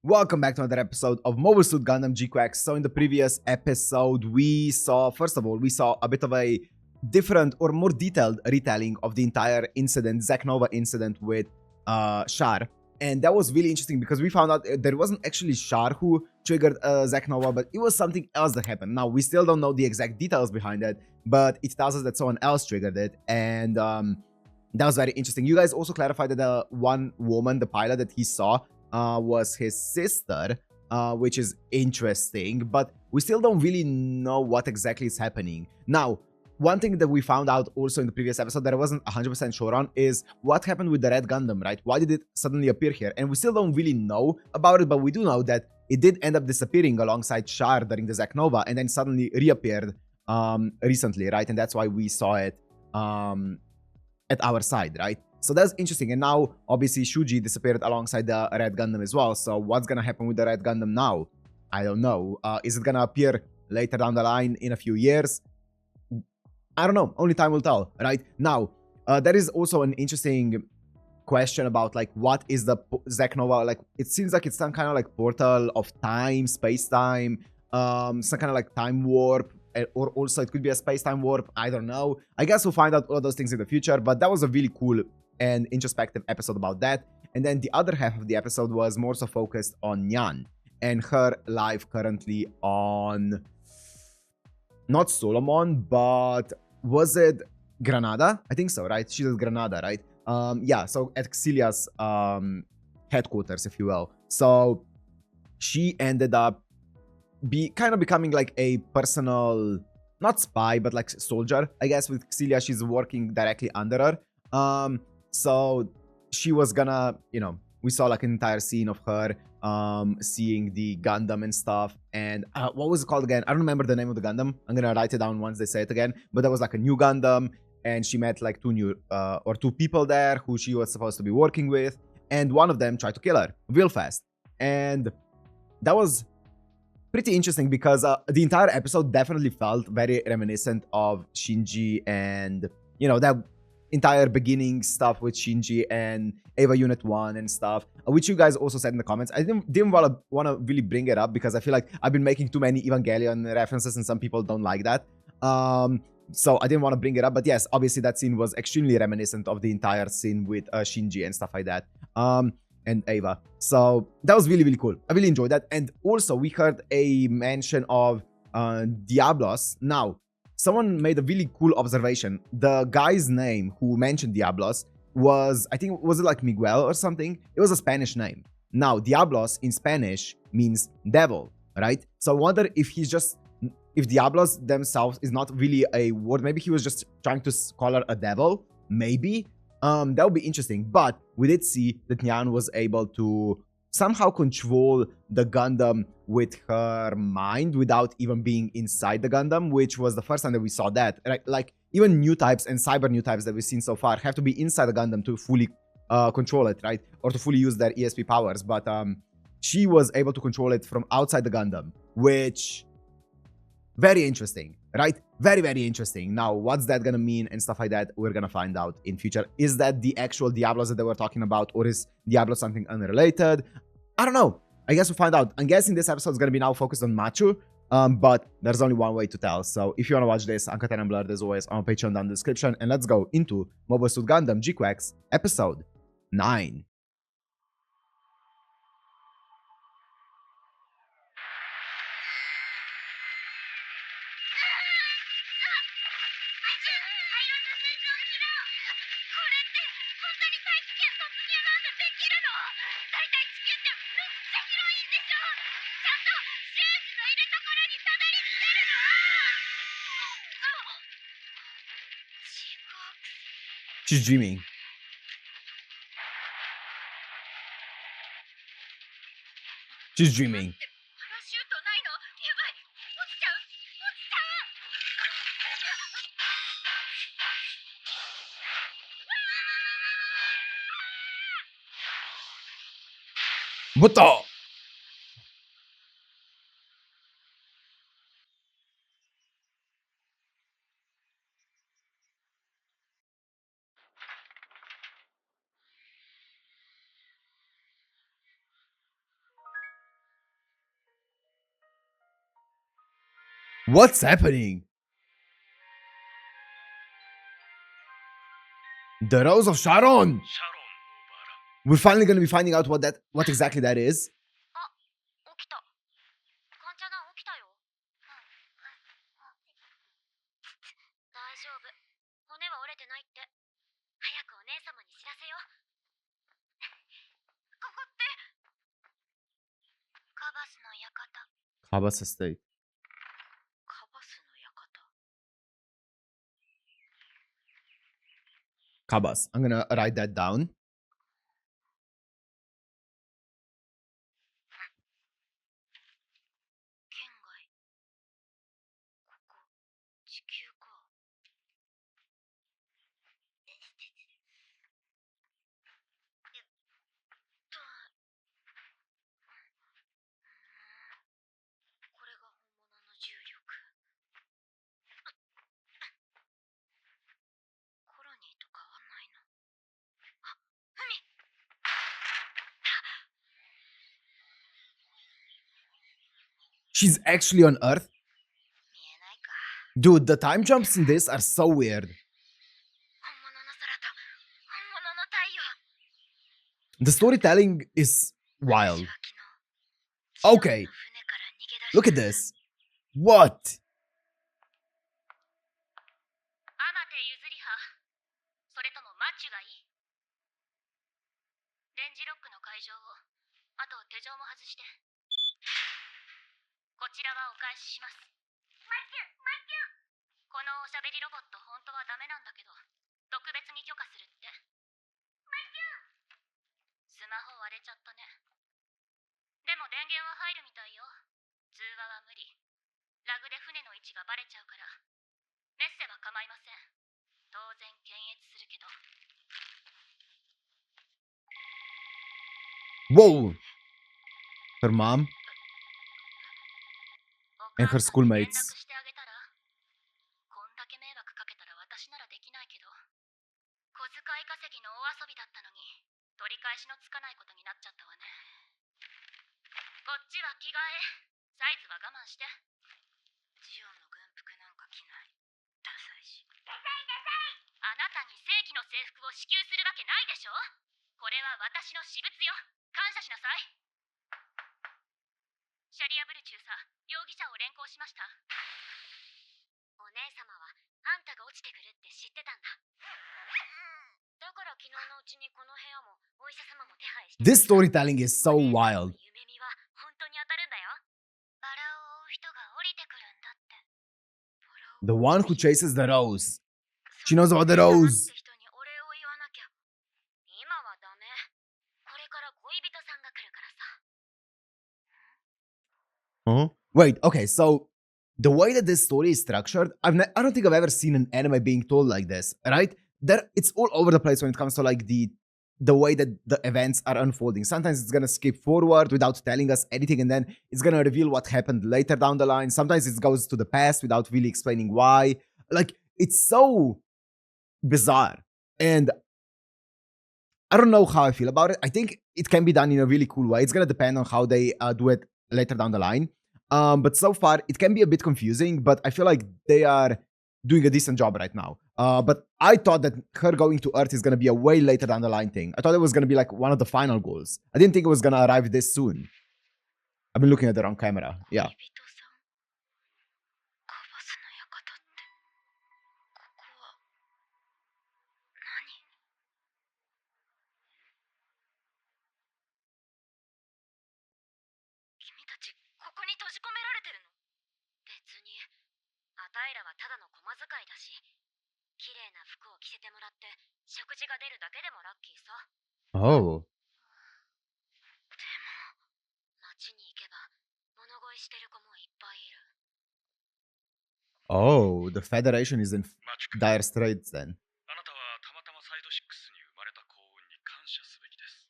Welcome back to another episode of Mobile Suit Gundam GQuuuuuX. So in the previous episode, we saw a bit of a different or more detailed retelling of the entire incident, Zaknova incident with Char. And that was really interesting because we found out there wasn't actually Char who triggered Zaknova, but it was something else that happened. Now, we still don't know the exact details behind it, but it tells us that someone else triggered it. And that was very interesting. You guys also clarified that the one woman, the pilot that he saw, was his sister, which is interesting, but we still don't really know what exactly is happening. Now, one thing that we found out also in the previous episode that I wasn't 100% sure on is what happened with the red Gundam, right? Why did it suddenly appear here? And we still don't really know about it, but we do know that it did end up disappearing alongside Char during the Zaknova and then suddenly reappeared recently, right? And that's why we saw it at our side, right? So that's interesting. And now, obviously, Shuji disappeared alongside the Red Gundam as well. So what's going to happen with the Red Gundam now? I don't know. Is it going to appear later down the line in a few years? I don't know. Only time will tell, right? Now, there is also an interesting question about, like, what is the Zaknova? Like, it seems like it's some kind of, like, portal of time, space-time, some kind of, like, time warp. Or also it could be a space-time warp. I don't know. I guess we'll find out all those things in the future. But that was a really cool and introspective episode about that. And then the other half of the episode was more so focused on Nyan and her life currently on not Solomon, but was it Granada? I think so, right? She's at Granada, right? Yeah, so at Xilia's headquarters, if you will. So she ended up kind of becoming like a personal, not spy, but like soldier, I guess. With Xilia, she's working directly under her. So she was gonna, you know, we saw like an entire scene of her seeing the Gundam and stuff. And what was it called again? I don't remember the name of the Gundam. I'm gonna write it down once they say it again. But there was like a new Gundam, and she met like two people there who she was supposed to be working with, and one of them tried to kill her real fast. And that was pretty interesting because the entire episode definitely felt very reminiscent of Shinji and, you know, that entire beginning stuff with Shinji and Eva Unit 1 and stuff, which you guys also said in the comments. I didn't want to really bring it up because I feel like I've been making too many Evangelion references and some people don't like that. So I didn't want to bring it up. But yes, obviously that scene was extremely reminiscent of the entire scene with Shinji and stuff like that. And Ava. So that was really, really cool. I really enjoyed that. And also we heard a mention of Diablos. Now, someone made a really cool observation. The guy's name who mentioned Diablos was, I think, was it like Miguel or something? It was a Spanish name. Now, Diablos in Spanish means devil, right? So I wonder if he's just, if Diablos themselves is not really a word. Maybe he was just trying to call her a devil. Maybe. That would be interesting, but we did see that Nyan was able to somehow control the Gundam with her mind without even being inside the Gundam, which was the first time that we saw that. Right? Like, even new types and cyber new types that we've seen so far have to be inside the Gundam to fully control it, right? Or to fully use their ESP powers, but she was able to control it from outside the Gundam, which... very interesting, right? Very, very interesting. Now, what's that gonna mean and stuff like that, we're gonna find out in future. Is that the actual Diablos that they were talking about, or is Diablo something unrelated? I don't know. I guess we'll find out. I'm guessing this episode is gonna be now focused on Machu, but there's only one way to tell. So if you wanna watch this, Uncut and Blurred as always on Patreon down in the description, and let's go into Mobile Suit Gundam GQuuuuuX episode 9. She's dreaming. She's dreaming. What the? What's happening? The Rose of Sharon! We're finally gonna be finding out what exactly that is. 起きた。患者が起きたよ。大丈夫。骨は折れてないって。早くお姉様に知らせよ。ここって。カバスの館。Kabas Estate. カバスの館。Kabas. I'm gonna write that down. 県外。ここ、地球か。これが本物の重力。コロニーと変わんないな。あ、海。She's actually on Earth? 見えないか。Dude, the time jumps in this are so weird. 本物の空と本物の太陽。 The storytelling is wild. 私は昨日、 Okay, ジオンの船から逃げ出した。 look at this. What? アマテ譲り派。それともマッチュがいい？レンジロックの解錠を、あと手錠も外して。こちらはお返しします。マッチュ、マッチュ。このおしゃべりロボット本当はダメなんだけど、特別に許可するって。マッチュ。スマホ割れちゃったね。でも電源は入るみたいよ。通話は無理。ラグで船の位置がバレちゃうから。メッセは構いません。当然検閲するけど。 Whoa. Her mom and her お母さんに連絡 schoolmates. してあげたら。こんだけ迷惑かけたら私ならできないけど、小遣い稼ぎの大遊びだったのに取り返しのつかないことになっちゃったわね。こっちは着替え。サイズは我慢して。ジオンの軍服なんか着ない。ダサいし。ダサいダサい。あなたに正規の制服を支給するわけないでしょ。これは私の私物よ。感謝しなさい。シャリアブル中佐、容疑者を連行しました。お姉様はあんたが落ちてくるって知ってたんだ。だから昨日のうちにこの部屋もお医者様も手配して。 This storytelling is so wild. 夢見は本当に当たるんだよ。バラを追う人が降りてくるんだって。 The one who chases the rose. She knows about the rose. 人にお礼を言わなきゃ。今はダメ。これから恋人さんが来るからさ。 Huh? Wait, okay, so the way that this story is structured, I don't think I've ever seen an anime being told like this, right? It's all over the place when it comes to like the way that the events are unfolding. Sometimes it's gonna skip forward without telling us anything, and then it's gonna reveal what happened later down the line. Sometimes it goes to the past without really explaining why. Like, it's so bizarre. And I don't know how I feel about it. I think it can be done in a really cool way. It's gonna depend on how they do it later down the line. But so far, it can be a bit confusing, but I feel like they are doing a decent job right now. But I thought that her going to Earth is gonna be a way later down the line thing. I thought it was gonna be like one of the final goals. I didn't think it was gonna arrive this soon. I've been looking at the wrong camera. Yeah. 恋人さん。カバスの館って。ここは何？君たちここに閉じ込められてるの？別に。あたいらはただの駒使いだし、綺麗な服を着せてもらって食事が出るだけでもラッキーさ。 Oh. でも街に行けば物乞いしてる子もいっぱいいる。 Oh, the Federation is in dire straits then. あなたはたまたまサイド6に生まれた幸運に感謝すべきです。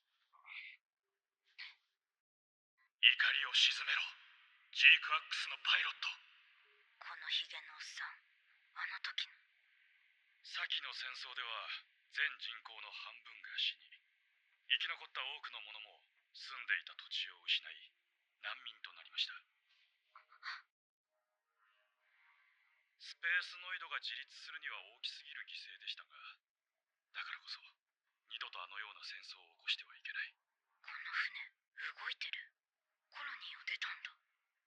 怒りを鎮めろ、ジークアックスのパイロット。このヒゲのおっさん、あの時の。先の戦争では全人口の半分が死に、生き残った多くの者も住んでいた土地を失い難民となりました。スペースノイドが自立するには大きすぎる犠牲でしたが、だからこそ二度とあのような戦争を起こしてはいけない。この船、動いてる。コロニーを出たんだ。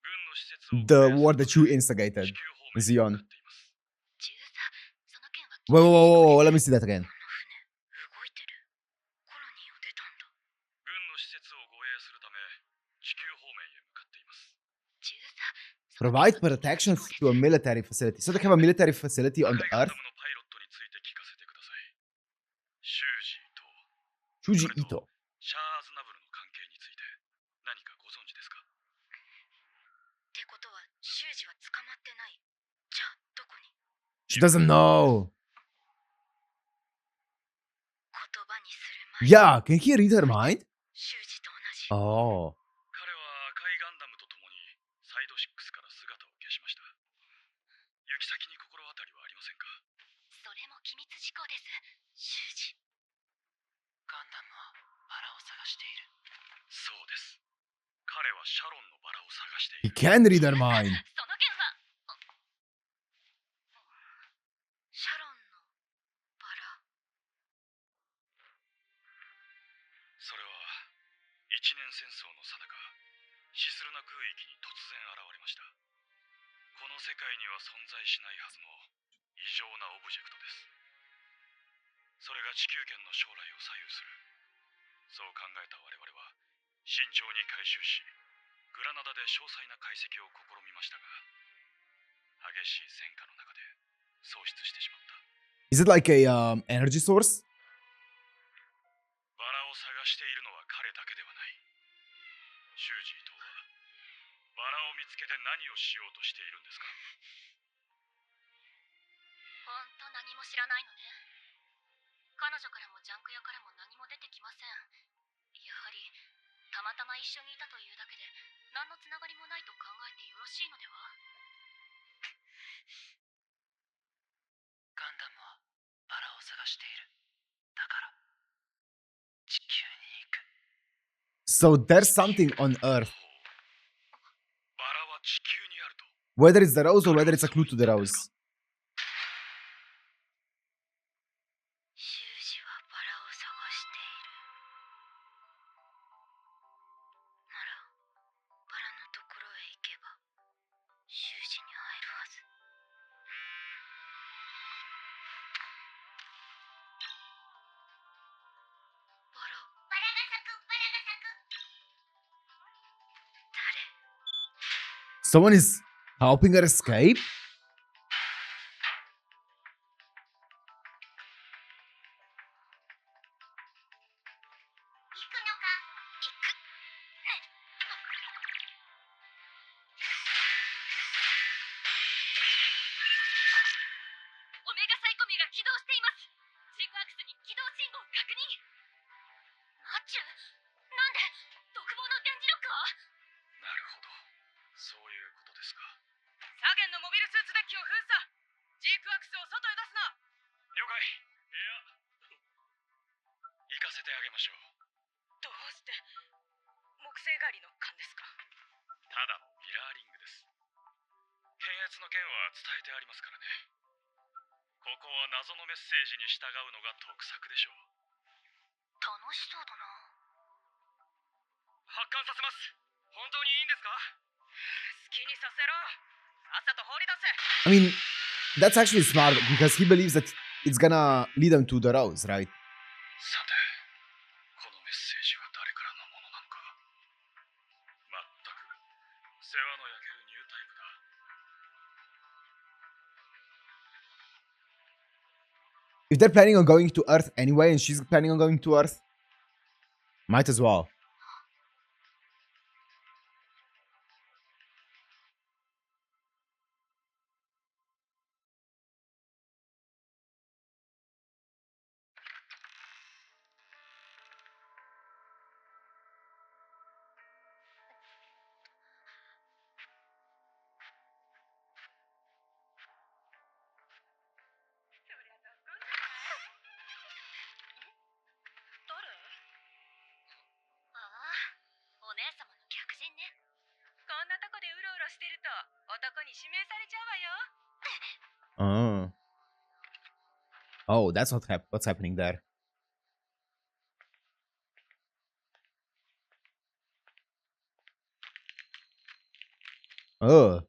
軍の施設を The war that you instigated, 地球方面に Zion. 向かっています。中佐、その件は Whoa, whoa, whoa, whoa, let me see that again. この船、動いてる。コロニーを出たんだ。軍の施設を護衛するため地球方面へ向かっています。中佐、 Provide protection to a military facility. So they have a military facility on 赤 the いガン Earth. ダムのパイロットについて聞かせてください。シュージーと Shuji それと Ito. シャア・アズナブルの関係について何かご存知ですか？ってことは、修二は捕まってない。じゃあ、どこに？ She doesn't know. 言葉にする前に Yeah, can he read her mind? 修二と同じ。 Oh. 彼は赤いガンダムと共にサイド6から姿を消しました。行き先に心当たりはありませんか？それも機密事項です。修二。ガンダムはバラを探している。そうです。彼はシャロンのバラを探してい He る。 can read her mind. その件は、シャロンのバラ。それは一年戦争の最中、シスルナ空域に突然現れました。この世界には存在しないはずの異常なオブジェクトです。それが地球圏の将来を左右する。そう考えた我々は慎重に回収し、グラナダで詳細な解析を試みましたが、激しい戦火の中で喪失してしまった。 Is it like a energy source? バラを探しているのは彼だけではない。シュージーとはバラを見つけて何をしようとしているんですか？ほんと何も知らないのね。彼女からもジャンク屋からも何も出てきません。やはりたまたま一緒にいたというだけで何のつながりもないと考えてよろしいのでは？ガンダムはバラを探している。だから地球に行く。 So there's something on Earth. バラは地球にあると。 Whether it's the rose or whether it's a clue to the rose. 修二はバラを探している。なら、バラのところへ行けば、修二に会えるはず。バラ。バラが咲く、バラが咲く。誰？ Someone is helping her escape? 行くのか？行く。オメガサイコミが起動しています。ジークアクスに起動信号確認。マッチュ、なんで独房の電磁ロックは？なるほど、そういうことですか。左舷のモビルスーツデッキを封鎖。ジークアクスを外へ出すな。了解。いや、行かせてあげましょう。どうして木星狩りの勘ですか？ただのミラーリングです。検閲の件は伝えてありますからね。ここは謎のメッセージに従うのが得策でしょう。楽しそうだな。発艦させます。本当にいいんですか？好きにさせろ。さっさと放り出せ。 I mean, that's actually smart because he believes that it's gonna lead them to the rose, right? さて、このメッセージは誰からのものなのか。まったく世話の焼けるニュータイプだ。 If they're planning on going to Earth anyway and she's planning on going to Earth, might as well.お姉様の客人ね。こんなとこでうろうろしてると男に指名されちゃうわよ。Oh. Oh, that's what's happening there. Oh.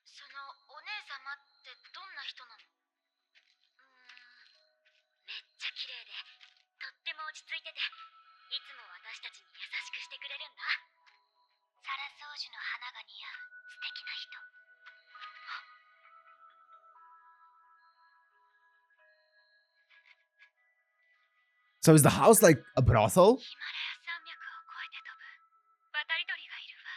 そのお姉様ってどんな人なの？めっちゃ綺麗で、とっても落ち着いてて、いつも私たちに優しくしてくれるんだ。サラ宗樹の花が似合う素敵な人。So is the house like a brothel? ヒマラヤ山脈を越えて飛ぶ渡り鳥がいるわ。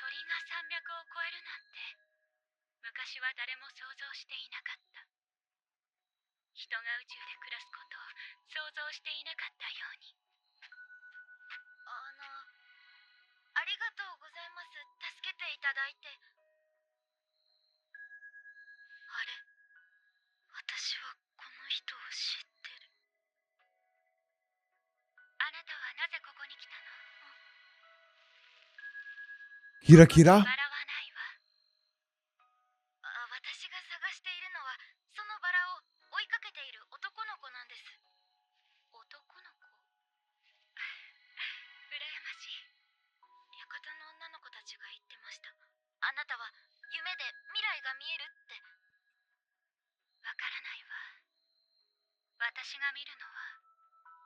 鳥が山脈を越えるなんて、昔は誰も想像していなかった。人が宇宙で暮らすことを想像していなかったように。ありがとうございます。助けていただいて。あれ、私はこの人を知ってる。あなたはなぜここに来たの？ Kira Kira? バラはないわ。私が探しているのは、そのバラを追いかけている男の子なんです。男の子？羨ましい。館の女の子たちが言ってました。あなたは夢で未来が見えるって。わからないわ。私が見るのは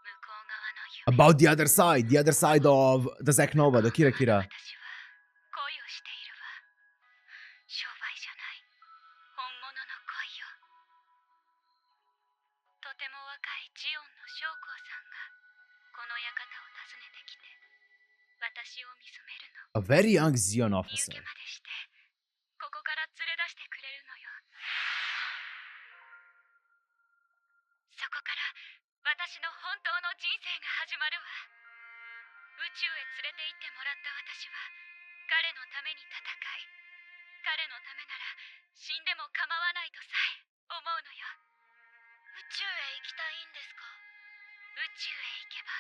向こう側の夢。 About the other side of the Zack Nova, the Kira Kira. 私は恋をしているわ。商売じゃない。本物の恋よ。とても若いジオンの将校さんがこの館を訪ねてきて、私を見つめるの。 A very young Zion 身 officer. 請けまでしてここから連れ出してくれるのよ。そこから私の本当の人生が始まるわ。宇宙へ連れて行ってもらった私は彼のために戦い、彼のためなら死んでも構わないとさえ思うのよ。宇宙へ行きたいんですか？宇宙へ行けば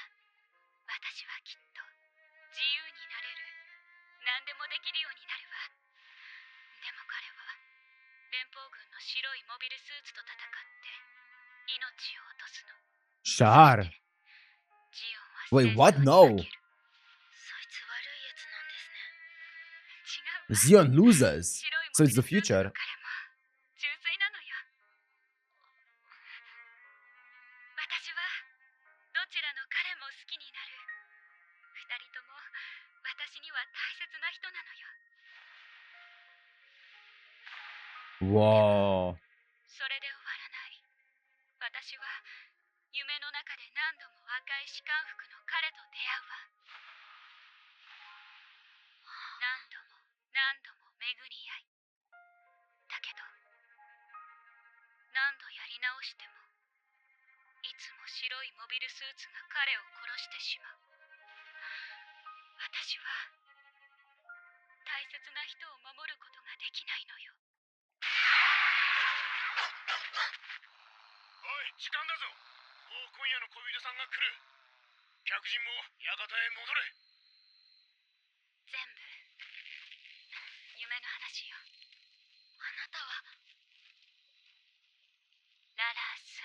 私はきっと自由になれる。何でもできるようになるわ。でも彼は連邦軍の白いモビルスーツと戦って命を落とすの。 Shar. ジオンは Wait, what? No. そいつ悪いやつなんですね。違うわ。 Zion loses. 白い So モ it's ビ the ルスーツ future. の彼も純粋なのよ。私はどちらの彼も好きになる。二人とも私には大切な人なのよ。 Whoa. それで終わらない。私は夢の中で何度も赤い士官服の彼と出会うわ。何度も何度も巡り合い。だけど何度やり直してもいつも白いモビルスーツが彼を殺してしまう。私は大切な人を守ることができないのよ。おい、時間だぞ。もう今夜の恋人さんが来る。客人も館へ戻れ。全部夢の話よ。あなたはララース。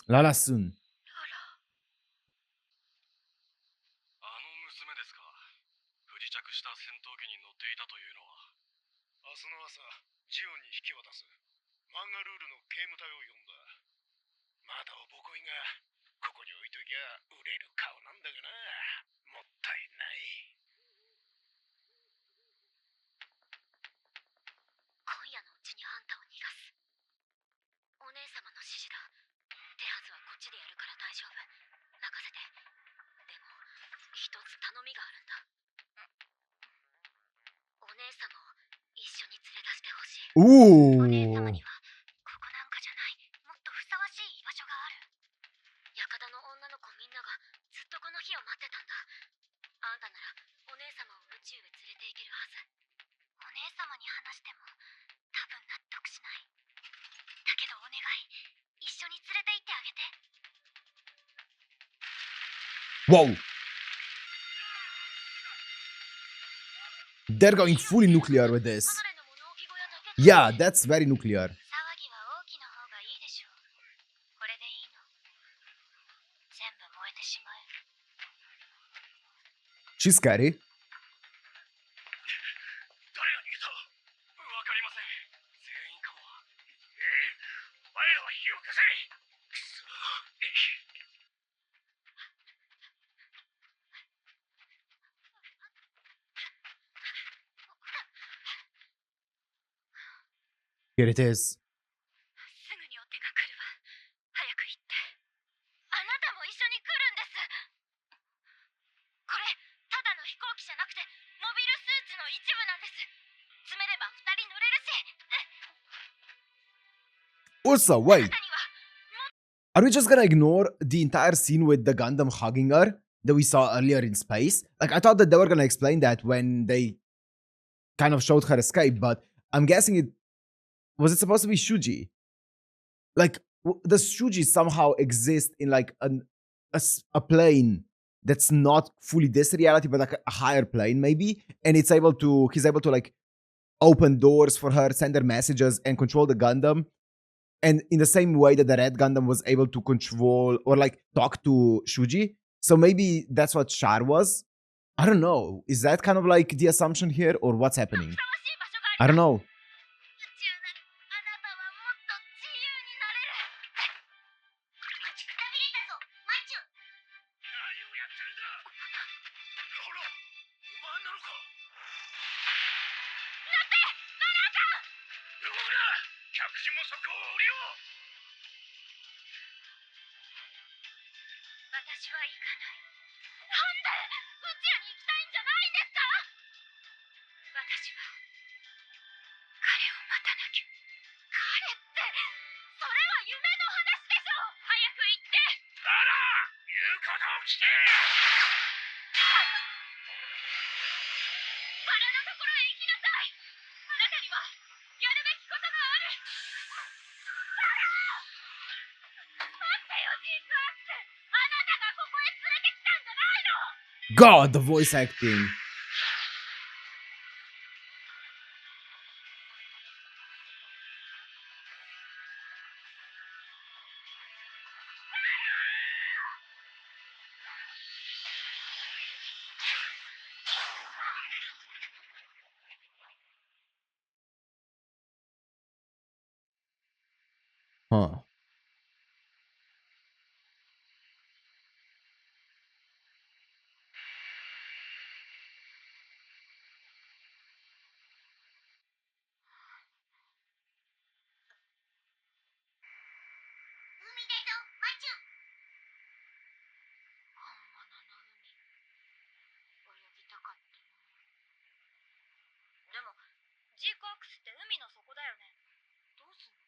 Lala Sun. ララ。あの娘ですか。不時着した戦闘機に乗っていたというのは。明日の朝、ジオンに引き渡す。漫画ルールの刑務隊を呼んだ。まだおぼこいが、ここに置いときゃ売れる顔なんだがな。もったいない。今夜のうちにあんたを逃がす。お姉様の指示だ。手はずはこっちでやるから大丈夫。任せて。でも一つ頼みがあるんだ。お姉様を一緒に連れ出してほしい。お姉様 Ooh. にはここなんかじゃない、もっとふさわしい居場所がある。館の女の子みんながずっとこの日を待ってたんだ。あんたならお姉様を宇宙へ連れて行けるはず。お姉様に話しても多分納得しない。だけどお願い、一緒に連れて行ってあげて。 Whoa. they're going fully nuclear with this. 離れの物置小屋だけで Yeah, that's very nuclear. 騒ぎは大きな方がいいでしょう。これでいいの。全部燃えてしまえ。 She's scary. 誰が逃げた？わかりません。全員かも。前らは火を消せ。くそ。Here it is. すぐに追っ手が来るわ。早く行って。あなたも一緒に来るんです。これ、ただの飛行機じゃなくて、モビルスーツの一部なんです。詰めれば二人乗れるし。 Also, あ wait. なたには Are we just gonna ignore the entire scene with the Gundam hugging her that we saw earlier in space? Like, I thought that they were gonna explain that when they kind of showed her escape, but I'm guessing it... Was it supposed to be Shuji? Like, does Shuji somehow exist in like a plane that's not fully this reality, but like a higher plane maybe? And he's able to like open doors for her, send her messages, and control the Gundam. And in the same way that the Red Gundam was able to control or like talk to Shuji. So maybe that's what Char was? I don't know. Is that kind of like the assumption here, or what's happening? ふさわしい場所があ I り don't ます。 know. 宇宙ならあなたはもっと自由になれる。マチくたびれたぞ、マチュ。何をやってるんだ。ほら、お前なのか。乗ってバラーさん。動くな。客人もそこを降りよう。私は行かない。なんで宇宙に行きたいんじゃないんですか。私は彼を待たなきゃ。彼ってそれは夢の話でしょ。早く行って。なら言うことを聞け。バラのところへ行きなさい。あなたにはやるべきことがある。バラ待ってよ、ジークアックス。あなたがここへ連れてきたんじゃないの。 God, the voice acting. Huh. 海でぞ、マチュ。本物の海、泳ぎたかった。でも、ジークアックスって海の底だよね。どうすんの。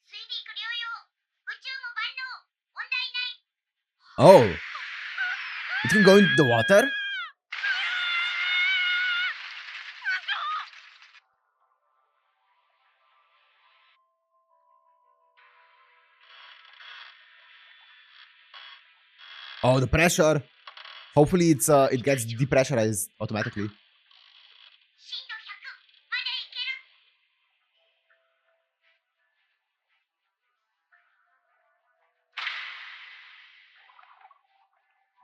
水陸両用、宇宙も万能、問題ない。 Oh. It can go into the water? Oh, the pressure. Hopefully it gets depressurized automatically. 震度100までいける。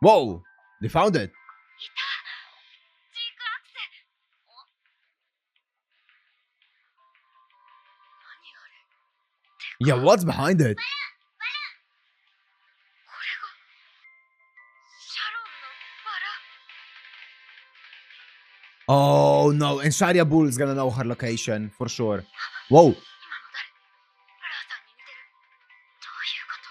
Whoa! They found it. いた。ジークアックス。お、何あれ。 Yeah, what's behind it? これがシャロンのバラ。 Oh no, and Sharia Bull is gonna know her location for sure. Whoa. 今の誰。バラーさんに似てる。どういうこと。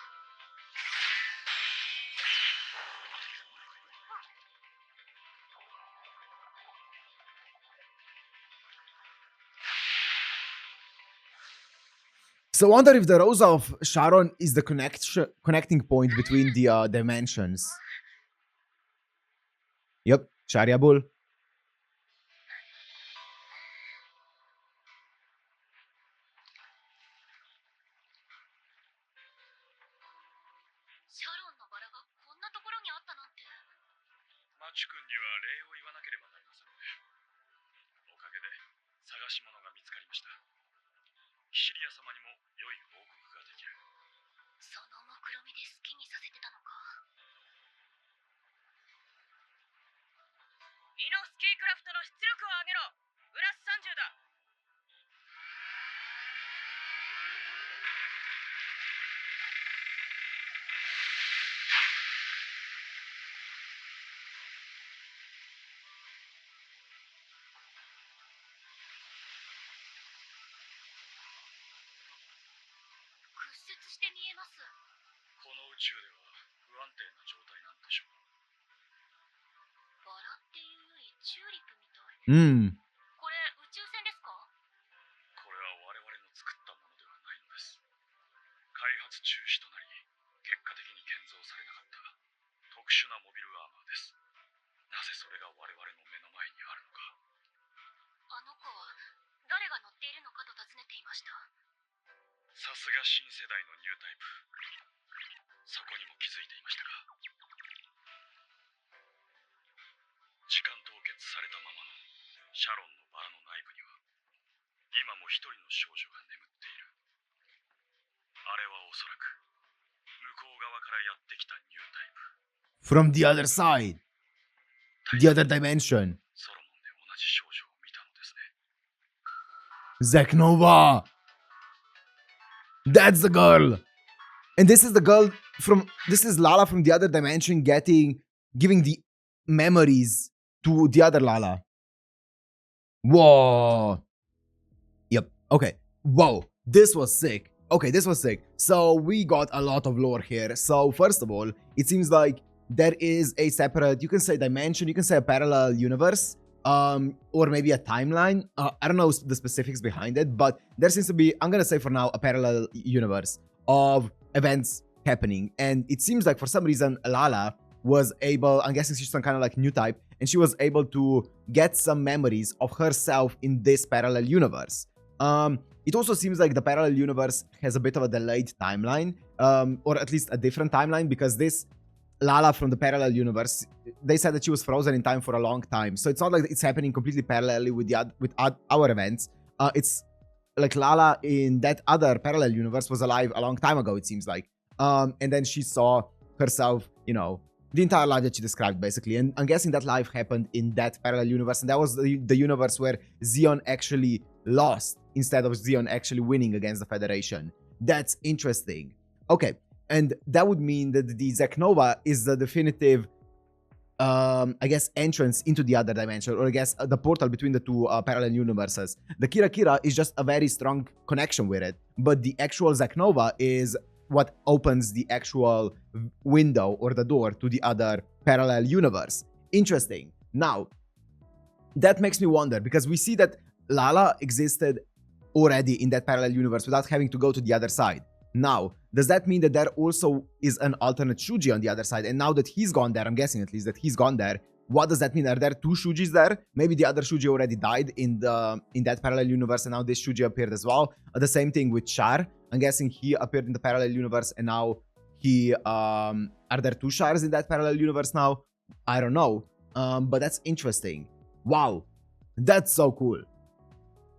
So I wonder if the Rose of Sharon is the connecting point between the dimensions. Yep, Sharia Bull. シャロンのバラがこんなところにあったなんて。マチ君には礼を言わなければなりませんね。して見えます。この宇宙では不安定な状態なんでしょう。バラっていうよりチューリップみたい。Hmm. これ宇宙船ですか？これは我々の作ったものではないのです。開発中止となり、結果的に建造されなかった特殊なモビルアーマーです。なぜそれが我々の目の前にあるのか。あの子は誰が乗っているのかと尋ねていました。さすが新世代のニュータイプ。そこにも気づいていましたか。時間凍結されたままのシャロンのバラの内部には今も一人の少女が眠っている。あれはおそらく向こう側からやってきたニュータイプ。 From the other side. The other dimension. ソロモンで同じ少女を見たのですね。 Zack Nova. That's the girl. And this is the girl from, this is Lala from the other dimension giving the memories to the other Lala. Whoa. Yep. Okay. Whoa. This was sick. Okay, this was sick. So we got a lot of lore here. So first of all, it seems like there is a separate, you can say dimension, you can say a parallel universe, or maybe a timeline. I don't know the specifics behind it, but there seems to be, I'm gonna say for now, a parallel universe of events happening. And it seems like for some reason, Lala was able, I'm guessing she's some kind of like new type, and she was able to get some memories of herself in this parallel universe. It also seems like the parallel universe has a bit of a delayed timeline, or at least a different timeline, because this Lala from the parallel universe, they said that she was frozen in time for a long time. So it's not like it's happening completely parallelly with our events. It's like Lala in that other parallel universe was alive a long time ago, it seems like. And then she saw herself, you know, the entire life that she described, basically. And I'm guessing that life happened in that parallel universe. And that was the universe where Zeon actually lost instead of Zeon actually winning against the Federation. That's interesting. Okay. And that would mean that the Zack Nova is the definitive, I guess, entrance into the other dimension, or I guess the portal between the two parallel universes. The Kira Kira is just a very strong connection with it, but the actual Zack Nova is what opens the actual window or the door to the other parallel universe. Interesting. Now, that makes me wonder, because we see that Lala existed already in that parallel universe without having to go to the other side. Now, does that mean that there also is an alternate Shuji on the other side? And now that he's gone there, I'm guessing at least that he's gone there, what does that mean? Are there two Shujis there? Maybe the other Shuji already died in that parallel universe, and now this Shuji appeared as well. The same thing with Char. I'm guessing he appeared in the parallel universe, and now he... are there two Chars in that parallel universe now? I don't know. But that's interesting. Wow. That's so cool.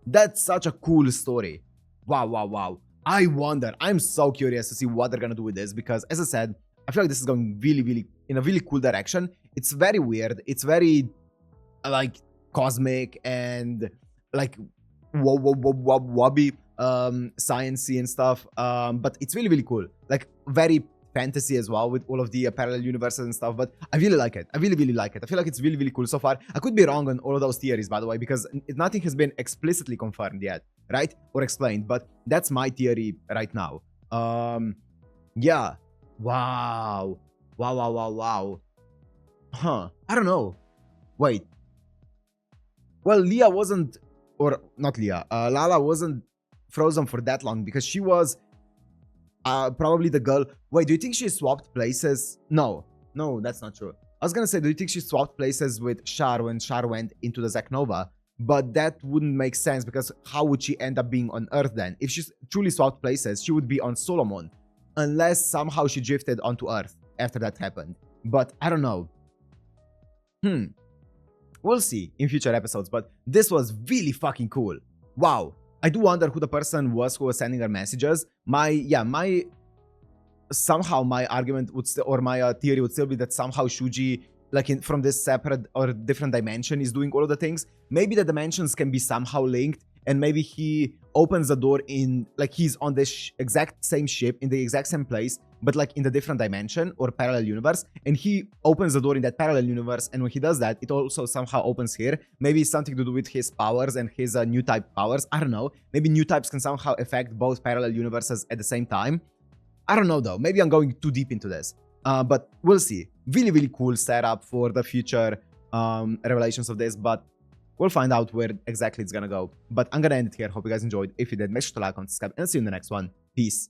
That's such a cool story. Wow, wow, wow. I wonder, I'm so curious to see what they're gonna do with this, because as I said, I feel like this is going really, really, in a really cool direction. It's very weird. It's very, like, cosmic and, like, wobby, sciencey and stuff. But it's really, really cool. Like, very fantasy as well, with all of the parallel universes and stuff. But I really like it. I really, really like it. I feel like it's really, really cool so far. I could be wrong on all of those theories, by the way, because nothing has been explicitly confirmed yet, right? Or explained. But that's my theory right now. Yeah. Wow. Wow, wow, wow, wow. Huh. I don't know. Wait. Well, Leah wasn't... Or, not Leah. Lala wasn't frozen for that long, because she was... probably the girl... Wait, do you think she swapped places? No. No, that's not true. I was gonna say, do you think she swapped places with Char when Char went into the Zack Nova? But that wouldn't make sense, because how would she end up being on Earth then? If she truly swapped places, she would be on Solomon. Unless somehow she drifted onto Earth after that happened. But I don't know. We'll see in future episodes, but this was really fucking cool. Wow. I do wonder who the person was who was sending her messages. Somehow my argument would still, or my theory would still be that somehow Shuji, like from this separate or different dimension, is doing all of the things. Maybe the dimensions can be somehow linked, and maybe he opens the door in, like, he's on this exact same ship in the exact same place, but like in the different dimension or parallel universe, and he opens the door in that parallel universe, and when he does that, it also somehow opens here. Maybe it's something to do with his powers and his new type powers. I don't know. Maybe new types can somehow affect both parallel universes at the same time. I don't know though, maybe I'm going too deep into this. But we'll see. Really, really cool setup for the future revelations of this, but we'll find out where exactly it's gonna go. But I'm gonna end it here. Hope you guys enjoyed. If you did, make sure to like, comment, subscribe, and I'll see you in the next one. Peace.